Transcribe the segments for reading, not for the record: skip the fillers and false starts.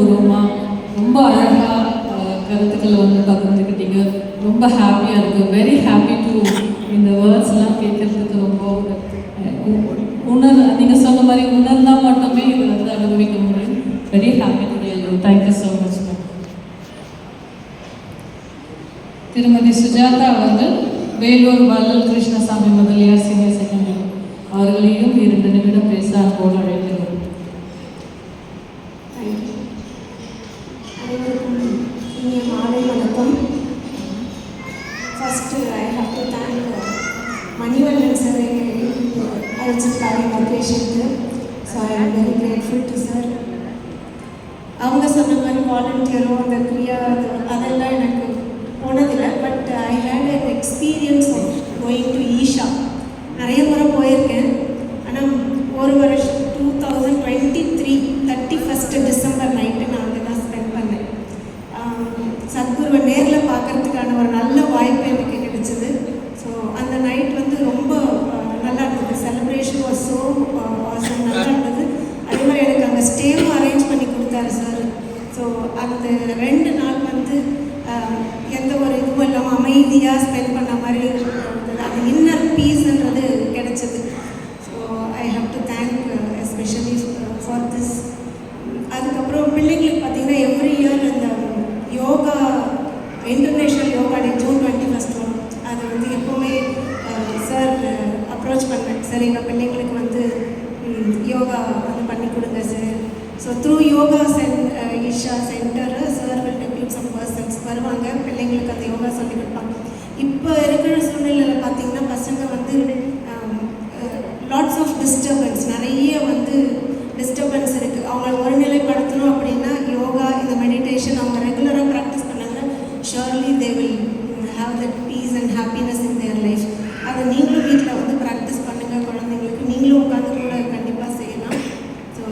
பூர்வமாக ரொம்ப அழகாக கருத்துக்களை வந்து பகிர்ந்துக்கிட்டீங்க. ரொம்ப ஹாப்பியாக இருக்குது. வெரி ஹாப்பி டு இந்த வேர்ட்ஸ்லாம் கேட்கறதுக்கு ரொம்ப நீங்கள் சொன்ன மாதிரி உணர்ந்தால் மட்டுமே இது வந்து அனுபவிக்க முடியும். Very happy to hear you. Thank you so much. திருமதி சுஜாதா அவர்கள் வேலூர் வள்ளல் கிருஷ்ணசாமி முதலியார் சீனியர் செகண்டரி அவர்களையும் 2 நிமிடம் பேச அன்போடு அழைக்கிறோம். அனைவருக்கும் இனிய மாலை வணக்கம். First I have to thank Manivannan sir அழைச்சிருக்காரு இந்த ஒகேஷனுக்கு. So I am very grateful to sir. அவங்க சொன்ன மாதிரி வாலண்டியரோ அந்த கிரியா அதெல்லாம் எனக்கு போனதில்லை. But I had an experience of going to Isha. நிறைய முறை போயிருக்கேன். ஆனால் ஒரு வருஷம் 2023 31 டிசம்பர் நைட்டு நான் அங்கே தான் ஸ்பெண்ட் பண்ணேன். சத்குருவை நேரில் பார்க்கறதுக்கான ஒரு நல்ல வாய்ப்பு எனக்கு கிடைச்சிது. ஸோ அந்த நைட் வந்து ரொம்ப நல்லா இருந்தது. செலிப்ரேஷன் வாஸ் ஸோ ஆசம், நல்லா இருந்தது. அதே மாதிரி எனக்கு அங்கே ஸ்டேவும் அரேஞ்ச் பண்ணி கொடுத்தாரு சார். ஸோ அந்த 2 நாள் வந்து எந்த ஒரு இதுவும் இல்லாமல் அமைதியாக ஸ்பெண்ட் பண்ண மாதிரி இருந்தது. அது இன்னர் பீஸ்ன்றது கிடைச்சது. So I have to thank especially for this. அதுக்கப்புறம் பிள்ளைங்களுக்கு பார்த்திங்கன்னா எவ்ரி இயர் இந்த யோகா இன்டர்நேஷ்னல் யோகா டே ஜூன் 21 வரும். அது வந்து எப்போவுமே சார் அப்ரோச் பண்ணேன். சார் எங்கள் பிள்ளைங்களுக்கு வந்து யோகா வந்து பண்ணி கொடுங்க sir. So through yoga Isha centre sir will depute some persons வருவாங்க, பிள்ளைங்களுக்கு அந்த யோகா சொல்லி கொடுப்பாங்க. இப்போ இருக்கிற சூழ்நிலையில் பார்த்திங்கன்னா பசங்க வந்து லாட்ஸ் ஆஃப் டிஸ்டர்பன்ஸ், நிறைய வந்து டிஸ்டர்பன்ஸ் இருக்குது. அவங்கள ஒருநிலைப்படுத்தணும் அப்படின்னா யோகா இந்த மெடிடேஷன் அவங்க ரெகுலராக ப்ராக்டிஸ் பண்ணாங்கன்னா surely they will have that peace and happiness in their life. அதை நீங்களும் வீட்டில் வந்து ப்ராக்டிஸ் பண்ணுங்கள். குழந்தைங்களுக்கு நீங்களும் உட்காந்து கூட கண்டிப்பாக செய்யலாம். So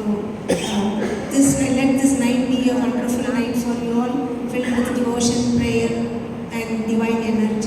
let this night be a wonderful night for you all, filled with devotion, prayer and divine energy.